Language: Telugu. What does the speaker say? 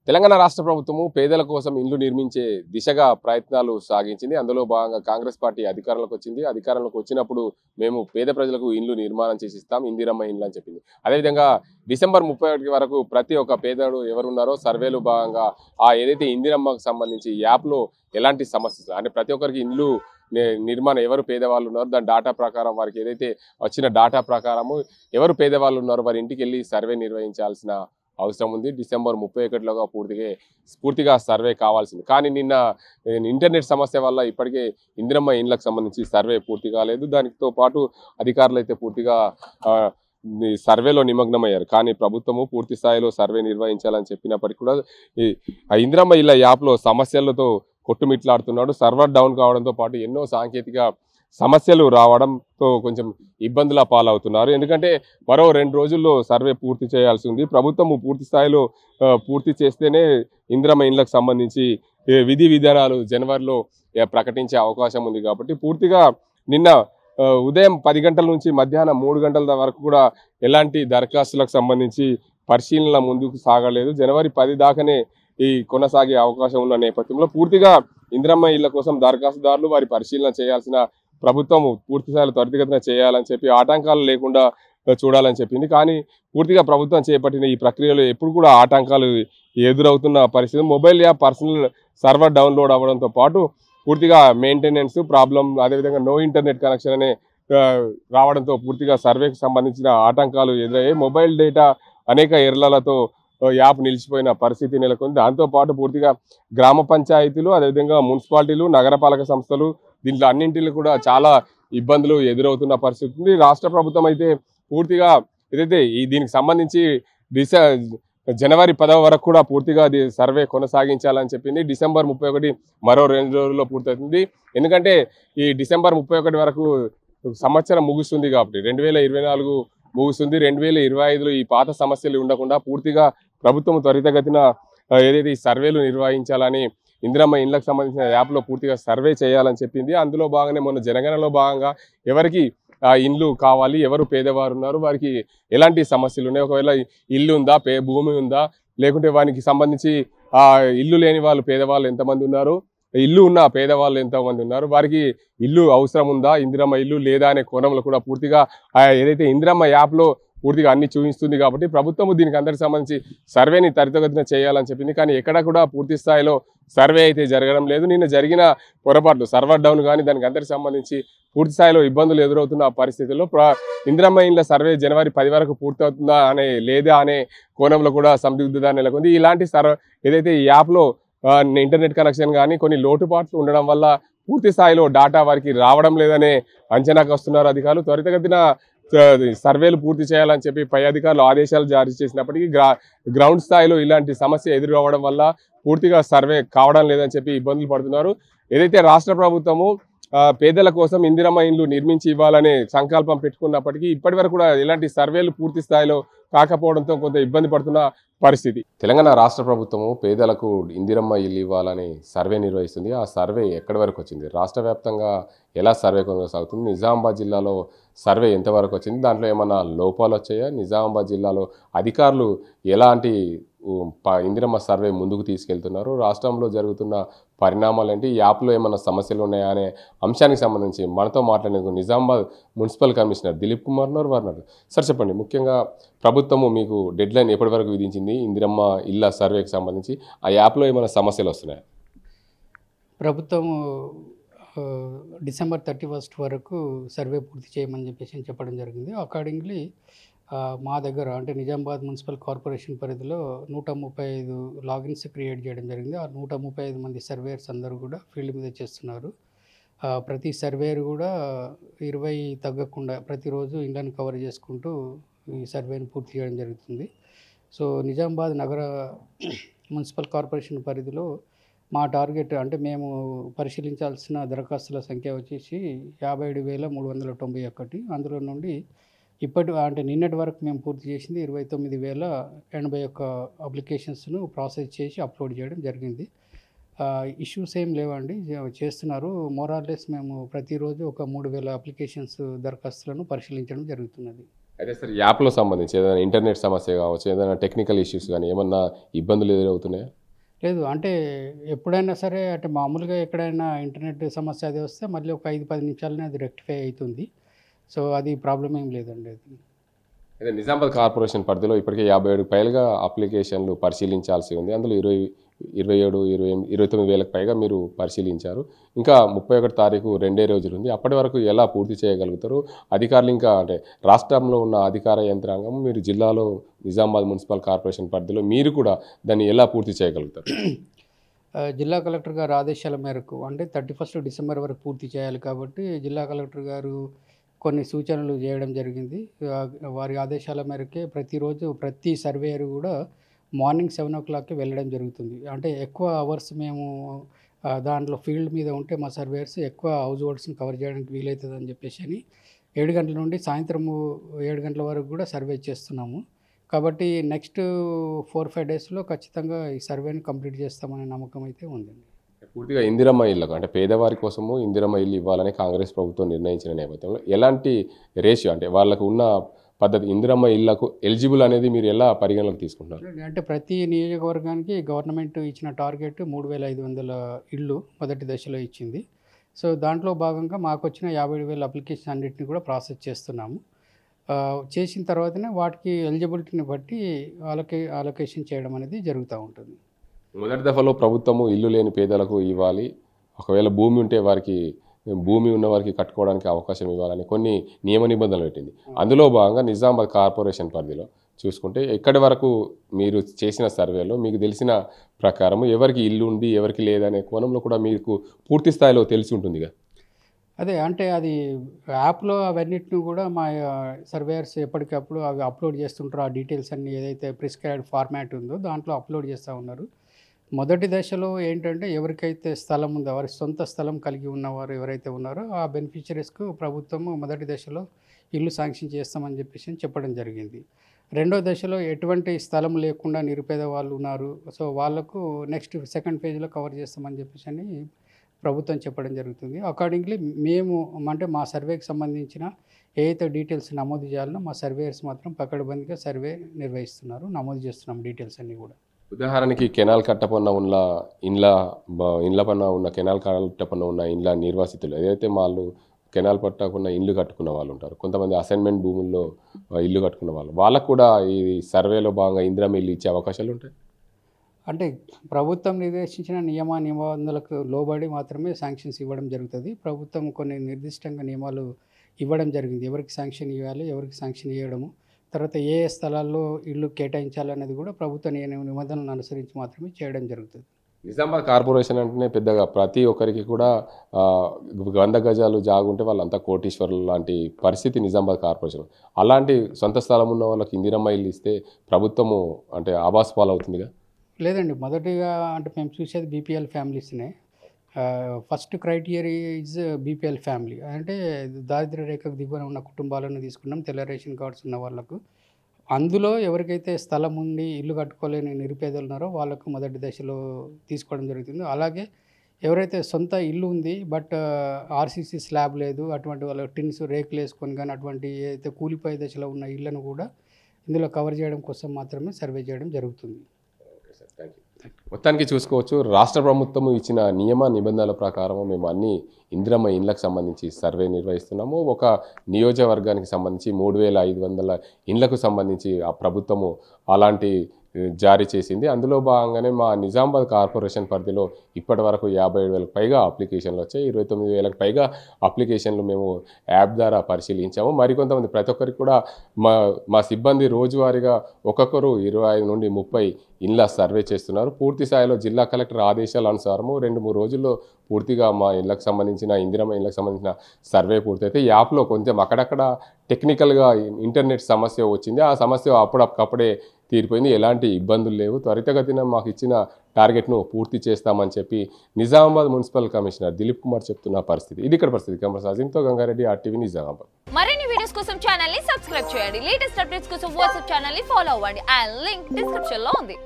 తెలంగాణ రాష్ట్ర ప్రభుత్వము పేదల కోసం ఇల్లు నిర్మించే దిశగా ప్రయత్నాలు సాగించింది. అందులో భాగంగా కాంగ్రెస్ పార్టీ అధికారంలోకి వచ్చింది. అధికారంలోకి వచ్చినప్పుడు మేము పేద ప్రజలకు ఇల్లు నిర్మాణం చేసి ఇస్తాం, ఇందిరమ్మ ఇండ్లు అని చెప్పింది. అదేవిధంగా డిసెంబర్ 31 వరకు ప్రతి ఒక్క పేదడు ఎవరున్నారో సర్వేలు భాగంగా ఏదైతే ఇందిరమ్మకు సంబంధించి యాప్లో ఎలాంటి సమస్య అంటే ప్రతి ఒక్కరికి ఇల్లు నిర్మాణం ఎవరు పేదవాళ్ళు ఉన్నారో దాని డాటా ప్రకారం వారికి ఏదైతే వచ్చిన డాటా ప్రకారము ఎవరు పేదవాళ్ళు ఉన్నారో వారి ఇంటికి వెళ్ళి సర్వే నిర్వహించాల్సిన అవసరం ఉంది. డిసెంబర్ 31లోగా పూర్తిగా సర్వే కావాల్సింది. కానీ నిన్న ఇంటర్నెట్ సమస్య వల్ల ఇప్పటికే ఇందిరమ్మ ఇండ్లకు సంబంధించి సర్వే పూర్తి కాలేదు. దానితో పాటు అధికారులు అయితే పూర్తిగా సర్వేలో నిమగ్నమయ్యారు. కానీ ప్రభుత్వము పూర్తి స్థాయిలో సర్వే నిర్వహించాలని చెప్పినప్పటికీ కూడా ఇందిరమ్మ ఇళ్ళ యాప్లో సమస్యలతో కొట్టుమిట్లాడుతున్నాడు. సర్వర్ డౌన్ కావడంతో పాటు ఎన్నో సాంకేతిక సమస్యలు రావడంతో కొంచెం ఇబ్బందుల పాలవుతున్నారు. ఎందుకంటే మరో 2 రోజుల్లో సర్వే పూర్తి చేయాల్సి ఉంది. ప్రభుత్వం పూర్తి స్థాయిలో పూర్తి చేస్తేనే ఇందిరమ్మ ఇండ్లకు సంబంధించి విధి విధానాలు జనవరిలో ప్రకటించే అవకాశం ఉంది. కాబట్టి పూర్తిగా నిన్న ఉదయం 10 గంటల నుంచి మధ్యాహ్నం 3 గంటల వరకు కూడా ఎలాంటి దరఖాస్తులకు సంబంధించి పరిశీలన ముందుకు సాగలేదు. జనవరి 10 దాకానే కొనసాగే అవకాశం ఉన్న నేపథ్యంలో పూర్తిగా ఇందిరమ్మ ఇళ్ల కోసం దరఖాస్తుదారులు వారి పరిశీలన చేయాల్సిన ప్రభుత్వం పూర్తి స్థాయిలో త్వరితగతిన చేయాలని చెప్పి ఆటంకాలు లేకుండా చూడాలని చెప్పింది. కానీ పూర్తిగా ప్రభుత్వం చేపట్టిన ఈ ప్రక్రియలో ఎప్పుడు కూడా ఆటంకాలు ఎదురవుతున్న పరిస్థితి. Mobile app personal server download అవ్వడంతో పాటు పూర్తిగా మెయింటెనెన్స్ ప్రాబ్లం, అదేవిధంగా నో ఇంటర్నెట్ కనెక్షన్ అనే రావడంతో పూర్తిగా సర్వేకి సంబంధించిన ఆటంకాలు ఎదురయ్యాయి. మొబైల్ డేటా అనేక ఎర్రలతో యాప్ నిలిచిపోయిన పరిస్థితి నెలకొంది. దాంతోపాటు పూర్తిగా గ్రామ పంచాయతీలు, అదేవిధంగా మున్సిపాలిటీలు, నగరపాలక సంస్థలు దీంట్లో అన్నింటిలో కూడా చాలా ఇబ్బందులు ఎదురవుతున్న పరిస్థితి ఉంది. రాష్ట్ర ప్రభుత్వం అయితే పూర్తిగా ఏదైతే దీనికి సంబంధించి జనవరి 10 వరకు కూడా పూర్తిగా సర్వే కొనసాగించాలని చెప్పింది. డిసెంబర్ 31 మరో 2 రోజుల్లో పూర్తవుతుంది. ఎందుకంటే ఈ డిసెంబర్ 31 వరకు సంవత్సరం ముగుస్తుంది కాబట్టి 2024 ముగుస్తుంది. 2025లో ఈ పాత సమస్యలు ఉండకుండా పూర్తిగా ప్రభుత్వం త్వరితగతిన ఏదైతే ఈ సర్వేలు నిర్వహించాలని ఇందిరమ్మ ఇండ్లకు సంబంధించిన యాప్లో పూర్తిగా సర్వే చేయాలని చెప్పింది. అందులో భాగంగానే మొన్న జనగణనలో భాగంగా ఎవరికి ఇండ్లు కావాలి, ఎవరు పేదవారు ఉన్నారు, వారికి ఎలాంటి సమస్యలు ఉన్నాయి, ఒకవేళ ఇల్లు ఉందా, భూమి ఉందా, లేకుంటే వారికి సంబంధించి ఇల్లు లేని వాళ్ళు పేదవాళ్ళు ఎంతమంది ఉన్నారు, ఇల్లు ఉన్న పేదవాళ్ళు ఎంతమంది ఉన్నారు, వారికి ఇల్లు అవసరం ఉందా, ఇందిరమ్మ ఇల్లు లేదా అనే కోణంలో కూడా పూర్తిగా ఏదైతే ఇందిరమ్మ యాప్లో పూర్తిగా అన్ని చూపిస్తుంది. కాబట్టి ప్రభుత్వం దీనికి అందరికి సంబంధించి సర్వేని త్వరితగతిన చేయాలని చెప్పింది. కానీ ఎక్కడ కూడా పూర్తి స్థాయిలో సర్వే అయితే జరగడం లేదు. నిన్న జరిగిన పొరపాట్లు సర్వర్ డౌన్ కానీ దానికి అందరికి సంబంధించి పూర్తి స్థాయిలో ఇబ్బందులు ఎదురవుతున్న పరిస్థితుల్లో ఇందిరమ్మ ఇండ్ల సర్వే జనవరి 10 వరకు పూర్తవుతుందా లేదా అనే కోణంలో కూడా సందిగ్ధత నెలకొంది. ఇలాంటి ఏదైతే ఈ యాప్లో ఇంటర్నెట్ కనెక్షన్ కానీ కొన్ని లోటుపాట్లు ఉండడం వల్ల పూర్తి స్థాయిలో డాటా వారికి రావడం లేదనే అంచనాకు వస్తున్నారు అధికారులు. త్వరితగతిన సర్వేలు పూర్తి చేయాలని చెప్పి పై అధికారులు ఆదేశాలు జారీ చేసినప్పటికీ గ్రౌండ్ స్థాయిలో ఇలాంటి సమస్య ఎదురు కావడం వల్ల పూర్తిగా సర్వే కావడం లేదని చెప్పి ఇబ్బందులు పడుతున్నారు. ఏదైతే రాష్ట్ర ప్రభుత్వము పేదల కోసం ఇందిరమ్మ ఇండ్లు నిర్మించి ఇవ్వాలనే సంకల్పం పెట్టుకున్నప్పటికీ ఇప్పటి వరకు కూడా ఇలాంటి సర్వేలు పూర్తి స్థాయిలో కాకపోవడంతో కొంత ఇబ్బంది పడుతున్న పరిస్థితి. తెలంగాణ రాష్ట్ర ప్రభుత్వము పేదలకు ఇందిరమ్మ ఇల్లు ఇవ్వాలని సర్వే నిర్వహిస్తుంది. ఆ సర్వే ఎక్కడి వరకు వచ్చింది, రాష్ట్ర వ్యాప్తంగా ఎలా సర్వే కొనసాగుతుంది, నిజామాబాద్ జిల్లాలో సర్వే ఎంతవరకు వచ్చింది, దాంట్లో ఏమన్నా లోపాలు వచ్చాయా, నిజామాబాద్ జిల్లాలో అధికారులు ఎలాంటి ఇందిరమ్మ సర్వే ముందుకు తీసుకెళ్తున్నారు, రాష్ట్రంలో జరుగుతున్న పరిణామాలు ఏంటి, ఈ యాప్లో ఏమైనా సమస్యలు ఉన్నాయా అనే అంశానికి సంబంధించి మనతో మాట్లాడేందుకు నిజామాబాద్ మున్సిపల్ కమిషనర్ దిలీప్ కుమార్ వారు. సార్ చెప్పండి, ముఖ్యంగా ప్రభుత్వము మీకు డెడ్ లైన్ ఎప్పటి వరకు విధించింది ఇందిరమ్మ ఇళ్ళ సర్వేకి సంబంధించి, ఆ యాప్లో ఏమైనా సమస్యలు వస్తున్నాయా? ప్రభుత్వము డిసెంబర్ 31 వరకు సర్వే పూర్తి చేయమని చెప్పడం జరిగింది. అకార్డింగ్లీ మా దగ్గర అంటే నిజామాబాద్ మున్సిపల్ కార్పొరేషన్ పరిధిలో 135 లాగిన్స్ క్రియేట్ చేయడం జరిగింది. ఆ 135 మంది సర్వేయర్స్ అందరూ కూడా ఫీల్డ్ మీద చేస్తున్నారు. ప్రతి సర్వేయర్ కూడా 20 తగ్గకుండా ప్రతిరోజు ఇళ్ళని కవర్ చేసుకుంటూ ఈ సర్వేని పూర్తి చేయడం జరుగుతుంది. సో నిజామాబాద్ నగర మున్సిపల్ కార్పొరేషన్ పరిధిలో మా టార్గెట్ అంటే మేము పరిశీలించాల్సిన దరఖాస్తుల సంఖ్య వచ్చేసి 57,391. అందులో నుండి అంటే నిన్నటి వరకు మేము పూర్తి చేసింది 29,081 అప్లికేషన్స్ను ప్రాసెస్ చేసి అప్లోడ్ చేయడం జరిగింది. ఇష్యూస్ ఏం లేవండి, చేస్తున్నారు. మోరార్లెస్ మేము ప్రతిరోజు ఒక 3,000 అప్లికేషన్స్ దరఖాస్తులను పరిశీలించడం జరుగుతున్నది. అయితే సార్ యాప్లో సంబంధించి ఏదైనా ఇంటర్నెట్ సమస్య కావచ్చు, ఏదైనా టెక్నికల్ ఇష్యూస్ కానీ ఏమన్నా ఇబ్బందులు ఎదురవుతున్నాయా? లేదు అంటే ఎప్పుడైనా సరే అంటే మామూలుగా ఎక్కడైనా ఇంటర్నెట్ సమస్య అది వస్తే మళ్ళీ ఒక 5-10 నిమిషాలనే అది రెక్టిఫై అవుతుంది. సో అది ప్రాబ్లం ఏం లేదండి అది. అయితే నిజామాబాద్ కార్పొరేషన్ పరిధిలో ఇప్పటికే 57 పైగా అప్లికేషన్లు పరిశీలించాల్సి ఉంది. అందులో 29 వేలకు పైగా మీరు పరిశీలించారు. ఇంకా 31 తారీఖు 2 రోజులు ఉంది. అప్పటి వరకు ఎలా పూర్తి చేయగలుగుతారు? అధికారులు ఇంకా అంటే రాష్ట్రంలో ఉన్న అధికార యంత్రాంగం, మీరు జిల్లాలో నిజామాబాద్ మున్సిపల్ కార్పొరేషన్ పరిధిలో మీరు కూడా దాన్ని ఎలా పూర్తి చేయగలుగుతారు? జిల్లా కలెక్టర్ గారి ఆదేశాల మేరకు అంటే 31 డిసెంబర్ వరకు పూర్తి చేయాలి కాబట్టి జిల్లా కలెక్టర్ గారు కొన్ని సూచనలు చేయడం జరిగింది. వారి ఆదేశాల మేరకే ప్రతిరోజు ప్రతి సర్వేయర్ కూడా మార్నింగ్ 7:00కి వెళ్ళడం జరుగుతుంది. అంటే ఎక్కువ అవర్స్ మేము దాంట్లో ఫీల్డ్ మీద ఉంటే మా సర్వేయర్స్ ఎక్కువ హౌస్ హోల్డ్స్ని కవర్ చేయడానికి వీలవుతుందని చెప్పేసి అని 7 గంటల నుండి సాయంత్రము 7 గంటల వరకు కూడా సర్వే చేస్తున్నాము. కాబట్టి నెక్స్ట్ 4-5 డేస్లో ఖచ్చితంగా ఈ సర్వేని కంప్లీట్ చేస్తామనే నమ్మకం అయితే ఉందండి. పూర్తిగా ఇందిరమ్మ ఇళ్ళకు అంటే పేదవారి కోసము ఇందిరమ్మ ఇల్లు ఇవ్వాలని కాంగ్రెస్ ప్రభుత్వం నిర్ణయించిన నేపథ్యంలో ఎలాంటి రేషియో అంటే వాళ్ళకు ఉన్న పద్ధతి ఇందిరమ్మ ఇళ్లకు ఎలిజిబుల్ అనేది మీరు ఎలా పరిగణలోకి తీసుకుంటున్నారు? అంటే ప్రతి నియోజకవర్గానికి గవర్నమెంట్ ఇచ్చిన టార్గెట్ 3,500 ఇళ్ళు మొదటి దశలో ఇచ్చింది. సో దాంట్లో భాగంగా మాకు వచ్చిన 57,000 అప్లికేషన్ అన్నింటినీ కూడా ప్రాసెస్ చేస్తున్నాము. చేసిన తర్వాతనే వాటికి ఎలిజిబిలిటీని బట్టి అలొకేషన్ చేయడం అనేది జరుగుతూ ఉంటుంది. మొదటి దఫలో ప్రభుత్వము ఇల్లు లేని పేదలకు ఇవ్వాలి, ఒకవేళ భూమి ఉంటే వారికి భూమి ఉన్న వారికి కట్టుకోవడానికి అవకాశం ఇవ్వాలని కొన్ని నియమ నిబంధనలు పెట్టింది. అందులో భాగంగా నిజామాబాద్ కార్పొరేషన్ పరిధిలో చూసుకుంటే ఎక్కడి వరకు మీరు చేసిన సర్వేలో మీకు తెలిసిన ప్రకారం ఎవరికి ఇల్లు ఉంది ఎవరికి లేదనే కోణంలో కూడా మీకు పూర్తి స్థాయిలో తెలిసి ఉంటుందిగా? అదే అంటే అది యాప్లో అవన్నిటిని కూడా మా సర్వేయర్స్ ఎప్పటికప్పుడు అవి అప్లోడ్ చేస్తుంటారు. ఆ డీటెయిల్స్ అన్నీ ఏదైతే ప్రిస్క్రైబ్డ్ ఫార్మాట్ ఉందో దాంట్లో అప్లోడ్ చేస్తూ ఉన్నారు. మొదటి దశలో ఏంటంటే ఎవరికైతే స్థలం ఉందో వారి సొంత స్థలం కలిగి ఉన్నవారు ఎవరైతే ఉన్నారో ఆ బెనిఫిషరీస్కు ప్రభుత్వము మొదటి దశలో ఇల్లు శాంక్షన్ చేస్తామని చెప్పేసి చెప్పడం జరిగింది. రెండో దశలో ఎటువంటి స్థలం లేకుండా నిరుపేద వాళ్ళు ఉన్నారు, సో వాళ్ళకు నెక్స్ట్ సెకండ్ ఫేజ్లో కవర్ చేస్తామని చెప్పేసి అని ప్రభుత్వం చెప్పడం జరుగుతుంది. అకార్డింగ్లీ మేము అంటే మా సర్వేకి సంబంధించిన ఏదైతే డీటెయిల్స్ నమోదు చేయాలనో మా సర్వేయర్స్ మాత్రం పకడ్బందీగా సర్వే నిర్వహిస్తున్నారు, నమోదు చేస్తున్నాం డీటెయిల్స్ అన్నీ కూడా. ఉదాహరణకి కెనాల్ కట్టపన్న ఉన్న ఇండ్ల పన్న ఉన్న కెనాల్ కట్టపన్న ఉన్న ఇండ్ల నిర్వాసితులు ఏదైతే వాళ్ళు కెనాల్ పట్టకుండా ఇల్లు కట్టుకున్న వాళ్ళు ఉంటారు, కొంతమంది అసైన్మెంట్ భూముల్లో ఇల్లు కట్టుకున్న వాళ్ళకు కూడా ఈ సర్వేలో భాగంగా ఇందిరమ్మ ఇల్లు ఇచ్చే అవకాశాలు ఉంటాయి. అంటే ప్రభుత్వం నిర్దేశించిన నిబంధనలకు లోబడి మాత్రమే శాంక్షన్స్ ఇవ్వడం జరుగుతుంది. ప్రభుత్వం కొన్ని నిర్దిష్టంగా నియమాలు ఇవ్వడం జరిగింది, ఎవరికి శాంక్షన్ ఇవ్వాలి, ఎవరికి శాంక్షన్ ఇవ్వడము, తర్వాత ఏ స్థలాల్లో ఇల్లు కేటాయించాలనేది కూడా ప్రభుత్వ నిబంధనలను అనుసరించి మాత్రమే చేయడం జరుగుతుంది. నిజామాబాద్ కార్పొరేషన్ అంటేనే పెద్దగా ప్రతి ఒక్కరికి కూడా 100 గజాలు జాగుంటే వాళ్ళంతా కోటీశ్వరులు లాంటి పరిస్థితి నిజామాబాద్ కార్పొరేషన్. అలాంటి సొంత స్థలం ఉన్న వాళ్ళకి ఇందిరమ్మ ఇల్లు ఇస్తే ప్రభుత్వము అంటే ఆవాస్ పాలవుతుందిగా? లేదండి, మొదటిగా అంటే మేము చూసేది బీపీఎల్ ఫ్యామిలీస్నే. First criteria is BPL family అంటే దారిద్ర్య రేఖకు దిగువన ఉన్న కుటుంబాలను తీసుకున్నాం, తెల్ల రేషన్ కార్డ్స్ ఉన్న వాళ్ళకు. అందులో ఎవరికైతే స్థలం ఉండి ఇల్లు కట్టుకోలేని నిరుపేదలు ఉన్నారో వాళ్ళకు మొదటి దశలో తీసుకోవడం జరుగుతుంది. అలాగే ఎవరైతే సొంత ఇల్లు ఉంది బట్ ఆర్సీసీ స్లాబ్ లేదు, అటువంటి వాళ్ళ టిన్స్ రేకులు వేసుకొని కానీ అటువంటి ఏదైతే కూలిపోయే దశలో ఉన్న ఇళ్లను కూడా ఇందులో కవర్ చేయడం కోసం మాత్రమే సర్వే చేయడం జరుగుతుంది. మొత్తానికి చూసుకోవచ్చు, రాష్ట్ర ప్రభుత్వం ఇచ్చిన నియమ నిబంధనల ప్రకారం మేము అన్ని ఇందిరమ్మ ఇండ్లకు సంబంధించి సర్వే నిర్వహిస్తున్నాము. ఒక నియోజకవర్గానికి సంబంధించి 3,500 ఇండ్లకు సంబంధించి ఆ ప్రభుత్వము అలాంటి జారీ చేసింది. అందులో భాగంగానే మా నిజామాబాద్ కార్పొరేషన్ పరిధిలో ఇప్పటి వరకు 57,000 పైగా అప్లికేషన్లు వచ్చాయి. 29,000 పైగా అప్లికేషన్లు మేము యాప్ ద్వారా పరిశీలించాము. మరికొంతమంది ప్రతి ఒక్కరికి కూడా మా సిబ్బంది రోజువారీగా ఒక్కొక్కరు 25 నుండి 30 ఇండ్ల సర్వే చేస్తున్నారు. పూర్తి స్థాయిలో జిల్లా కలెక్టర్ ఆదేశాల అనుసారము 2-3 రోజుల్లో పూర్తిగా మా ఇళ్ళకు సంబంధించిన ఇందిరమ్మ ఇళ్ళకు సంబంధించిన సర్వే పూర్తయితే యాప్లో కొంచెం అక్కడక్కడ టెక్నికల్గా ఇంటర్నెట్ సమస్య వచ్చింది. ఆ సమస్య అప్పుడప్పుడే తీరిపోయింది, ఎలాంటి ఇబ్బందులు లేవు. త్వరితగతిన మాకు ఇచ్చిన టార్గెట్ను పూర్తి చేస్తామని చెప్పి నిజామాబాద్ మున్సిపల్ కమిషనర్ దిలీప్ కుమార్ చెప్తున్న పరిస్థితి. ఇది ఇక్కడ పరిస్థితి. కెమెరా అజింతో గంగారెడ్డి, RTV నిజామాబాద్. మరిన్ని వీడియోస్ కోసం ఛానల్ ని సబ్స్క్రైబ్ చేయండి, లేటెస్ట్ అప్డేట్స్ కోసం వాట్సాప్ ఛానల్ ని ఫాలో అవ్వండి. ఆ లింక్ డిస్క్రిప్షన్ లో ఉంది.